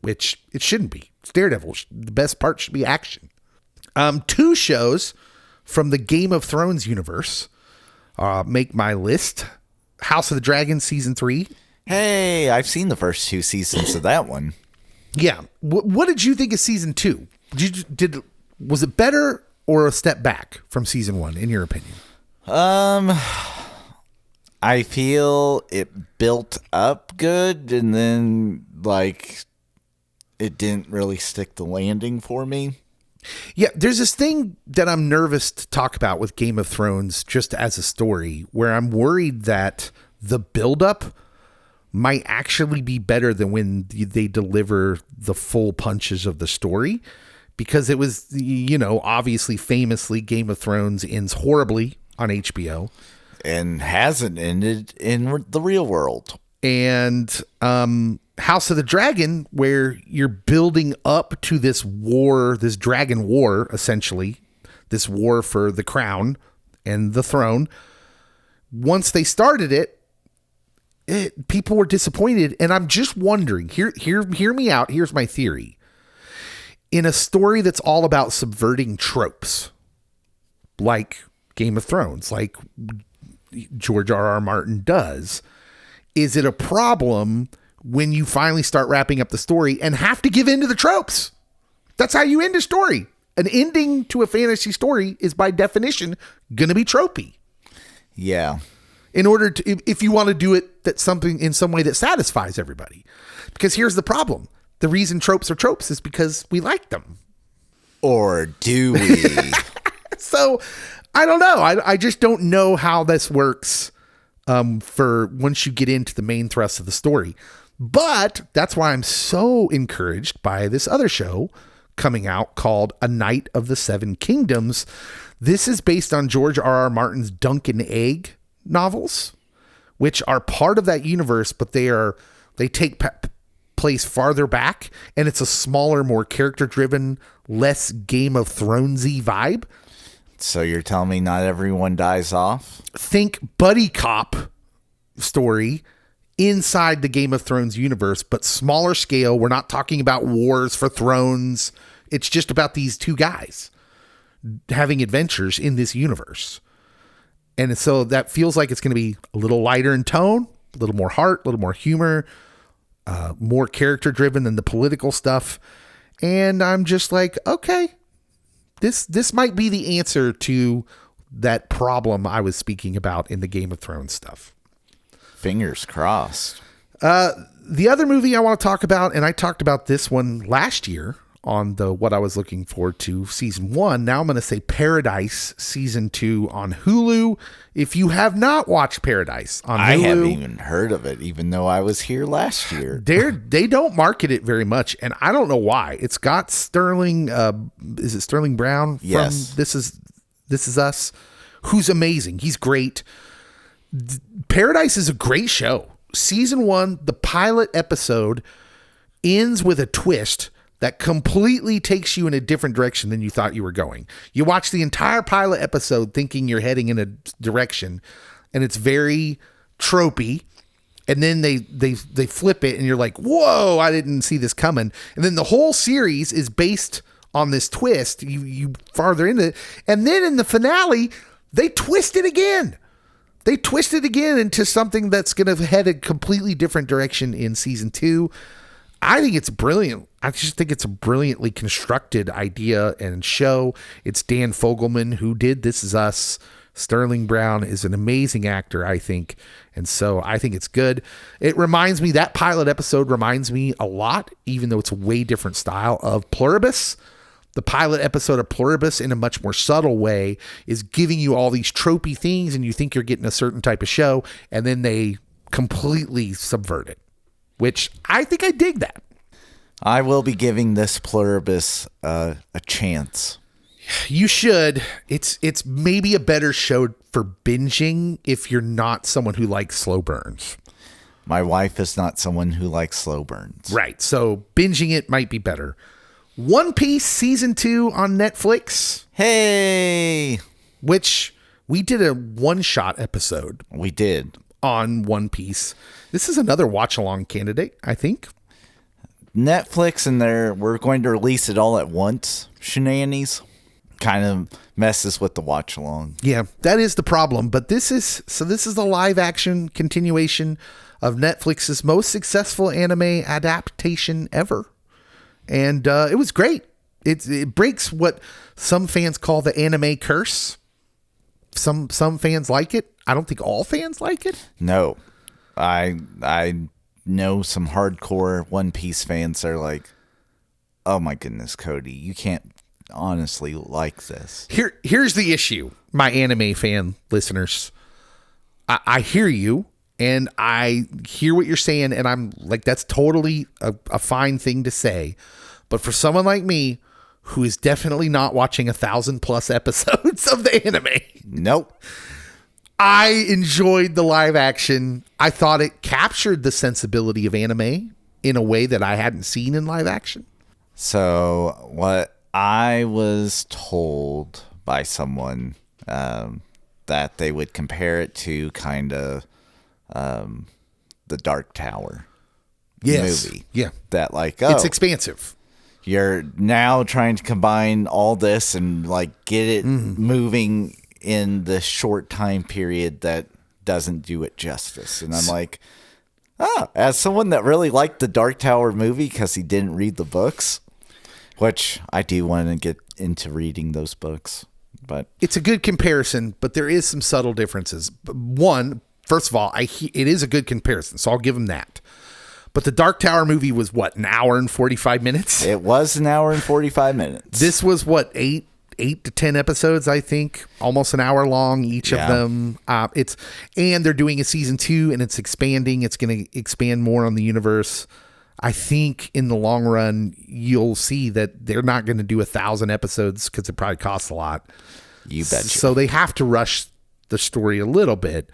which it shouldn't be. It's Daredevil. The best part should be action. 2 shows from the Game of Thrones universe make my list. House of the Dragon season 3. Hey, I've seen the first 2 seasons of that one. Yeah. What did you think of season 2? Was it better or a step back from season 1, in your opinion? I feel it built up good, and then it didn't really stick the landing for me. Yeah, there's this thing that I'm nervous to talk about with Game of Thrones just as a story, where I'm worried that the buildup might actually be better than when they deliver the full punches of the story, because it was, obviously, famously, Game of Thrones ends horribly on HBO. And hasn't ended in the real world. And House of the Dragon, where you're building up to this war, this dragon war, essentially, this war for the crown and the throne. Once they started it, people were disappointed. And I'm just wondering, hear me out. Here's my theory. In a story that's all about subverting tropes, like Game of Thrones, like George R.R. Martin does, is it a problem when you finally start wrapping up the story and have to give in to the tropes? That's how you end a story. An ending to a fantasy story is by definition going to be tropey. Yeah. In order to, if you want to do it in some way that satisfies everybody. Because here's the problem. The reason tropes are tropes is because we like them. Or do we? So I don't know. I just don't know how this works for once you get into the main thrust of the story. But that's why I'm so encouraged by this other show coming out called A Night of the Seven Kingdoms. This is based on George R.R. Martin's Dunk and Egg novels, which are part of that universe, but they take place farther back, and it's a smaller, more character-driven, less Game of Thronesy vibe. So you're telling me not everyone dies off? Think buddy cop story inside the Game of Thrones universe, but smaller scale. We're not talking about wars for thrones. It's just about these 2 guys having adventures in this universe. And so that feels like it's going to be a little lighter in tone, a little more heart, a little more humor, more character driven than the political stuff. And I'm just like, okay, this might be the answer to that problem I was speaking about in the Game of Thrones stuff. Fingers crossed. The other movie I want to talk about, and I talked about this one last year on what I was looking forward to, season 1. Now I'm going to say Paradise season 2 on Hulu. If you have not watched Paradise on Hulu, I haven't even heard of it, even though I was here last year. They don't market it very much, and I don't know why. It's got Sterling. Is it Sterling Brown? Yes. From This Is Us, who's amazing. He's great. Paradise is a great show. Season 1, the pilot episode ends with a twist that completely takes you in a different direction than you thought you were going. You watch the entire pilot episode thinking you're heading in a direction, and it's very tropey. And then they flip it, and you're like, whoa, I didn't see this coming. And then the whole series is based on this twist. You farther into it. And then in the finale, they twist it again. They twist it again into something that's going to head a completely different direction in season 2. I think it's brilliant. I just think it's a brilliantly constructed idea and show. It's Dan Fogelman who did This Is Us. Sterling Brown is an amazing actor, I think. And so I think it's good. It reminds me, that pilot episode reminds me a lot, even though it's a way different style, of Pluribus. The pilot episode of Pluribus, in a much more subtle way, is giving you all these tropey things, and you think you're getting a certain type of show, and then they completely subvert it, which I think I dig that. I will be giving this Pluribus a chance. You should. It's maybe a better show for binging if you're not someone who likes slow burns. My wife is not someone who likes slow burns. Right. So binging it might be better. One Piece season 2 on Netflix. Hey, which we did a one-shot episode. We did. On One Piece. This is another watch-along candidate, I think. Netflix and we're going to release it all at once. Shenanigans kind of messes with the watch-along. Yeah, that is the problem. But this is the live-action continuation of Netflix's most successful anime adaptation ever. And it was great. It breaks what some fans call the anime curse. Some fans like it. I don't think all fans like it. No. I know some hardcore One Piece fans that are like, oh my goodness, Cody, you can't honestly like this. Here's the issue, my anime fan listeners. I hear you, and I hear what you're saying, and I'm like, that's totally a fine thing to say. But for someone like me, who is definitely not watching 1,000+ episodes of the anime. Nope. I enjoyed the live action. I thought it captured the sensibility of anime in a way that I hadn't seen in live action. So what I was told by someone that they would compare it to kind of the Dark Tower movie. Yeah. That like, it's expansive. You're now trying to combine all this and like get it moving in the short time period that doesn't do it justice. And I'm like, as someone that really liked the Dark Tower movie because he didn't read the books, which I do want to get into reading those books, but it's a good comparison, but there is some subtle differences. One, first of all, it is a good comparison, so I'll give him that. But the Dark Tower movie was what, an hour and 45 minutes? It was an hour and 45 minutes. This was what, 8 to 10 episodes, I think, almost an hour long, each of them. And they're doing a season 2 and it's expanding. It's going to expand more on the universe. I think in the long run, you'll see that they're not going to do 1,000 episodes because it probably costs a lot. You betcha. So they have to rush the story a little bit.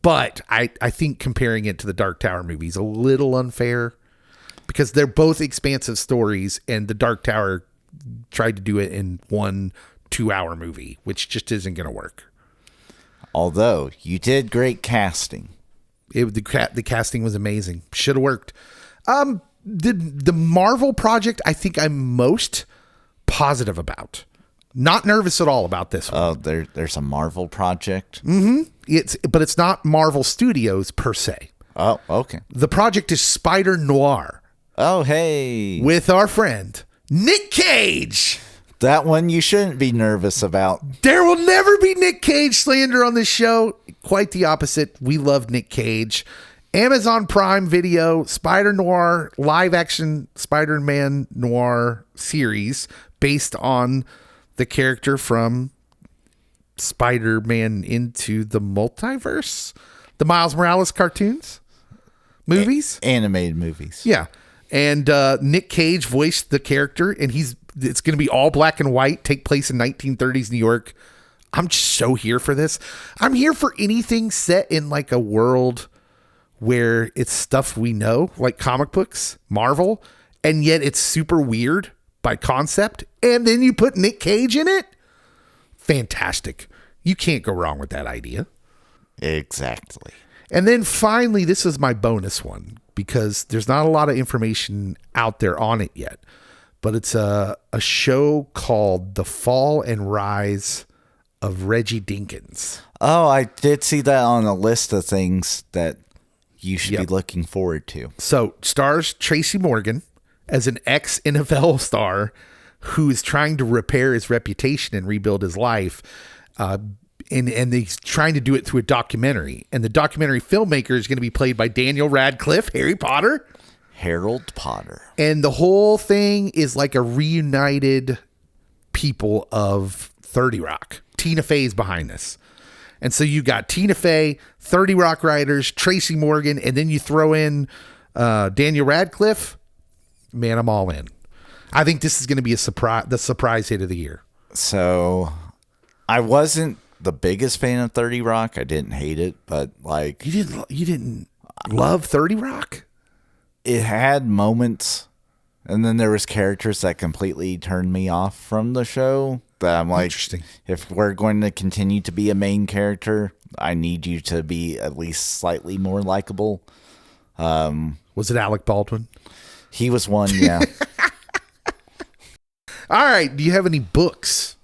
But I think comparing it to the Dark Tower movie is a little unfair because they're both expansive stories, and the Dark Tower tried to do it in 1 2-hour movie, which just isn't going to work. Although you did great casting. The casting was amazing. Should have worked. The Marvel project, I think I'm most positive about. Not nervous at all about this one. Oh, there's a Marvel project? Mm-hmm. But it's not Marvel Studios per se. Oh, okay. The project is Spider Noir. Oh, hey. With our friend, Nick Cage. That one you shouldn't be nervous about. There will never be Nick Cage slander on this show. Quite the opposite. We love Nick Cage. Amazon Prime Video, Spider Noir, live action Spider-Man Noir series based on the character from Spider-Man Into the Multiverse, the Miles Morales cartoons, movies, animated movies. Yeah, and Nick Cage voiced the character, and it's going to be all black and white, take place in 1930s New York. I'm just so here for this. I'm here for anything set in like a world where it's stuff we know, like comic books, Marvel, and yet it's super weird by concept, and then you put Nick Cage in it. Fantastic. You can't go wrong with that idea. Exactly. And then finally, this is my bonus one because there's not a lot of information out there on it yet, but it's a show called The Fall and Rise of Reggie Dinkins. Oh, I did see that on a list of things that you should be looking forward to. So stars Tracy Morgan as an ex-NFL star who is trying to repair his reputation and rebuild his life. And he's trying to do it through a documentary. And the documentary filmmaker is going to be played by Daniel Radcliffe, Harry Potter. Harold Potter. And the whole thing is like a reunited people of 30 Rock. Tina Fey's behind this. And so you got Tina Fey, 30 Rock writers, Tracy Morgan, and then you throw in Daniel Radcliffe. Man, I'm all in. I think this is going to be the surprise hit of the year. So I wasn't the biggest fan of 30 Rock. I didn't hate it, but like You didn't love 30 Rock? it had moments, and then there was characters that completely turned me off from the show that I'm like, Interesting. if we're going to continue to be a main character, I need you to be at least slightly more likable. Was it Alec Baldwin? He was one, yeah. All right. Do you have any books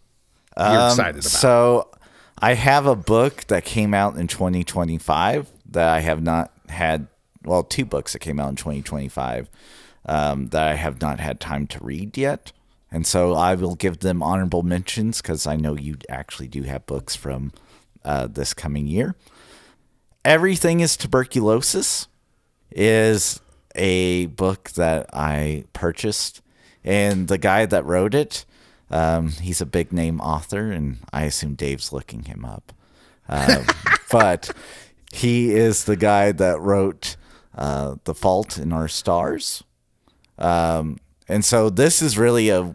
you're excited about? So I have a book that came out in 2025 that I have not had. Well, 2 books that came out in 2025 that I have not had time to read yet. And so I will give them honorable mentions because I know you actually do have books from this coming year. Everything is Tuberculosis is a book that I purchased. And the guy that wrote it, he's a big name author, and I assume Dave's looking him up. But he is the guy that wrote The Fault in Our Stars. And so this is really a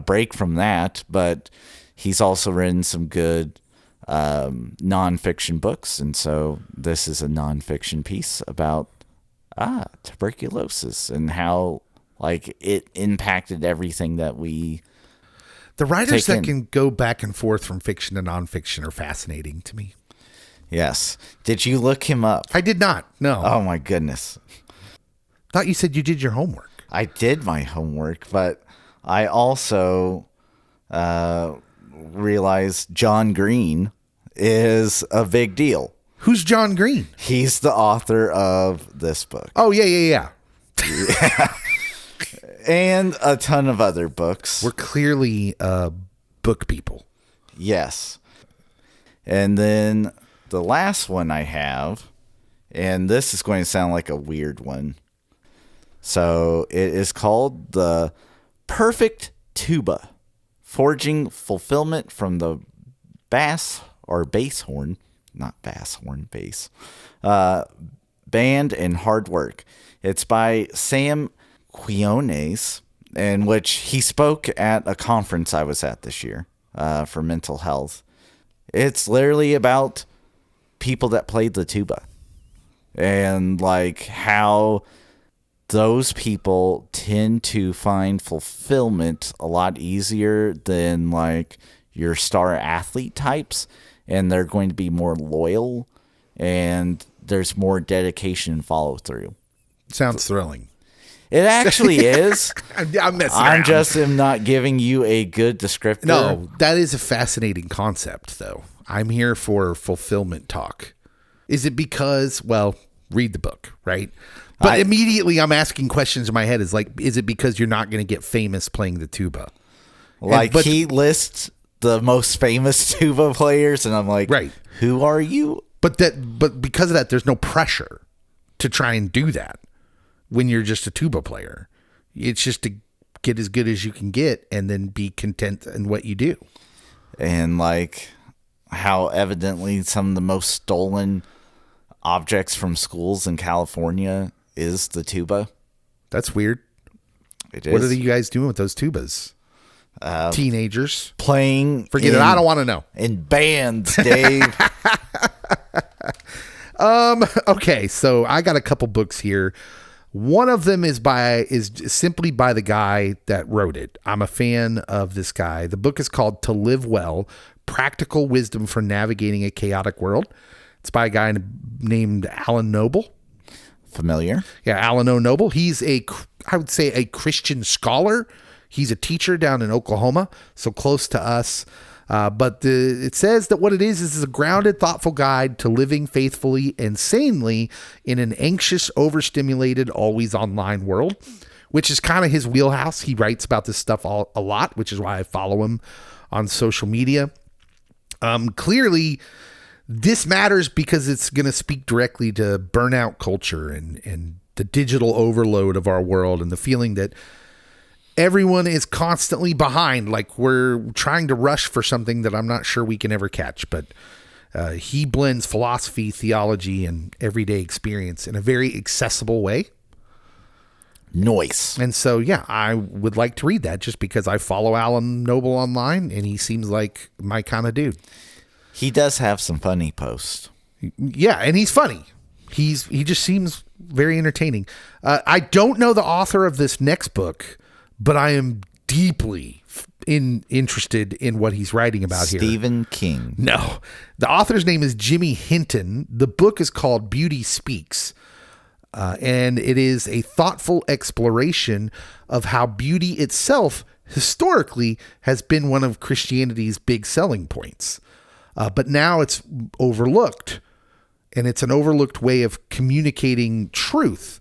break from that, but he's also written some good nonfiction books. And so this is a nonfiction piece about tuberculosis and how like it impacted everything that we The writers take that in. can go back and forth from fiction to nonfiction are fascinating to me. Yes. Did you look him up? I did not. No. Oh my goodness. Thought you said you did your homework. I did my homework, but I also realized John Green is a big deal. Who's John Green? He's the author of this book Oh, yeah. and a ton of other books. We're clearly book people. Yes. And then the last one I have, and this is going to sound like a weird one. So it is called The Perfect Tuba, Forging Fulfillment from the Bass horn, Band and Hard Work. It's by Sam Quiones, in which he spoke at a conference I was at this year for mental health. It's literally about people that played the tuba and like how those people tend to find fulfillment a lot easier than like your star athlete types, and they're going to be more loyal and there's more dedication and follow through. Sounds thrilling. It actually is. I'm messing I'm around. just am not giving you a good descriptor. No, that is a fascinating concept, though. I'm here for fulfillment talk. Is it because, well, read the book, right? But immediately I'm asking questions in my head. Is it because you're not going to get famous playing the tuba? Like he lists the most famous tuba players, and I'm like, Right. Who are you? But because of that, there's no pressure to try and do that when you're just a tuba player. It's just to get as good as you can get and then be content in what you do. And like how evidently some of the most stolen objects from schools in California is the tuba. That's weird. It is. What are you guys doing with those tubas? Teenagers playing? Forget it. I don't want to know. In bands, Dave. Okay, so I got a couple books here. One of them is simply by the guy that wrote it. I'm a fan of this guy. The book is called To Live Well: Practical Wisdom for Navigating a Chaotic World. It's by a guy named Alan Noble. Familiar? Yeah, Alan O. Noble. He's I would say a Christian scholar. He's a teacher down in Oklahoma, so close to us. But it says that what it is a grounded, thoughtful guide to living faithfully and sanely in an anxious, overstimulated, always online world, which is kind of his wheelhouse. He writes about this stuff a lot, which is why I follow him on social media. Clearly, this matters because it's going to speak directly to burnout culture and the digital overload of our world and the feeling that everyone is constantly behind, like we're trying to rush for something that I'm not sure we can ever catch. But he blends philosophy, theology, and everyday experience in a very accessible way. Noise. And so, yeah, I would like to read that just because I follow Alan Noble online and he seems like my kind of dude. He does have some funny posts. Yeah, and he's funny. He just seems very entertaining. I don't know the author of this next book, but I am deeply interested in what he's writing about here. Stephen King. No. The author's name is Jimmy Hinton. The book is called Beauty Speaks. And it is a thoughtful exploration of how beauty itself historically has been one of Christianity's big selling points. But now it's overlooked, and it's an overlooked way of communicating truth.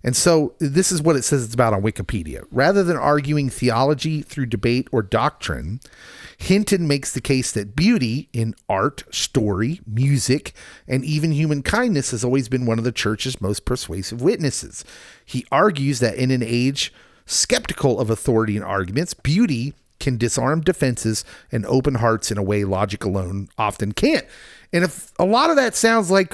And so this is what it says it's about on Wikipedia. Rather than arguing theology through debate or doctrine, Hinton makes the case that beauty in art, story, music, and even human kindness has always been one of the church's most persuasive witnesses. He argues that in an age skeptical of authority and arguments, beauty can disarm defenses and open hearts in a way logic alone often can't. And if a lot of that sounds like,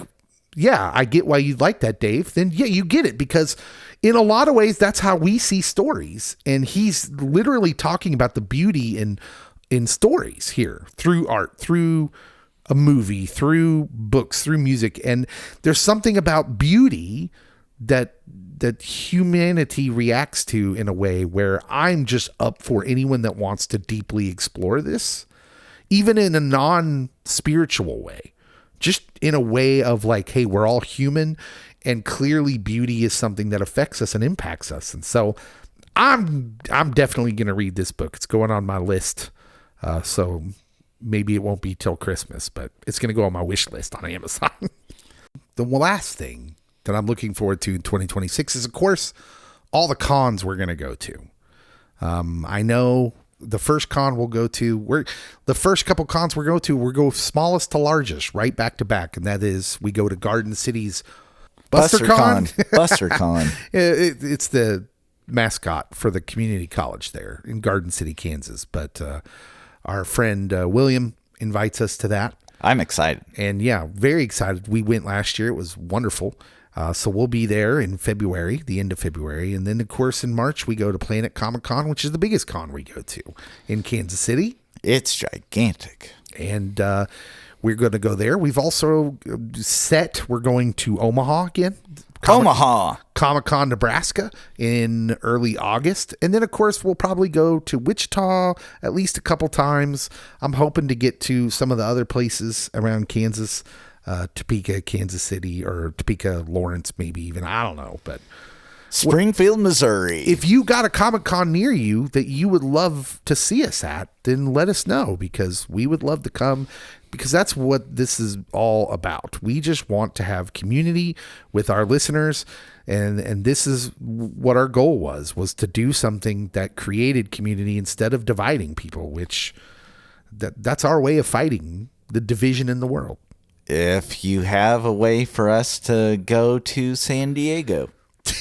yeah, I get why you'd like that, Dave, then yeah, you get it, because in a lot of ways, that's how we see stories. And he's literally talking about the beauty in stories here through art, through a movie, through books, through music. And there's something about beauty that humanity reacts to in a way where I'm just up for anyone that wants to deeply explore this, even in a non-spiritual way. Just in a way of like, hey, we're all human, and clearly beauty is something that affects us and impacts us. And so I'm definitely going to read this book. It's going on my list. So maybe it won't be till Christmas, but it's going to go on my wish list on Amazon. The last thing that I'm looking forward to in 2026 is, of course, all the cons we're going to go to. I know the first con we'll go to, the first couple cons we'll go smallest to largest, right back to back. And that is, we go to Garden City's BusterCon. BusterCon. It's the mascot for the community college there in Garden City, Kansas. But our friend William invites us to that. I'm excited. And yeah, very excited. We went last year. It was wonderful. So we'll be there in February, the end of February. And then, of course, in March, we go to Planet Comic-Con, which is the biggest con we go to in Kansas City. It's gigantic. And we're going to go there. We've also we're going to Omaha again. Omaha. Comic-Con, Nebraska in early August. And then, of course, we'll probably go to Wichita at least a couple times. I'm hoping to get to some of the other places around Kansas, Topeka, Kansas City, or Topeka, Lawrence, maybe even. I don't know. But Springfield, Missouri. If you got a Comic-Con near you that you would love to see us at, then let us know, because we would love to come, because that's what this is all about. We just want to have community with our listeners. And this is what our goal was to do something that created community instead of dividing people, which that's our way of fighting the division in the world. If you have a way for us to go to San Diego,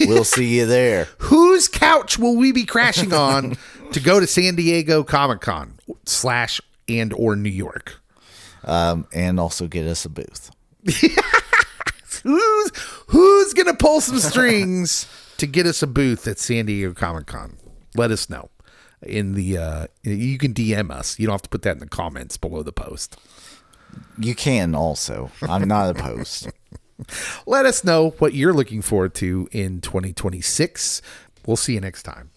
we'll see you there. Whose couch will we be crashing on to go to San Diego Comic-Con / and or New York? And also get us a booth. Who's going to pull some strings to get us a booth at San Diego Comic-Con? Let us know. You can DM us. You don't have to put that in the comments below the post. You can also. I'm not opposed. Let us know what you're looking forward to in 2026. We'll see you next time.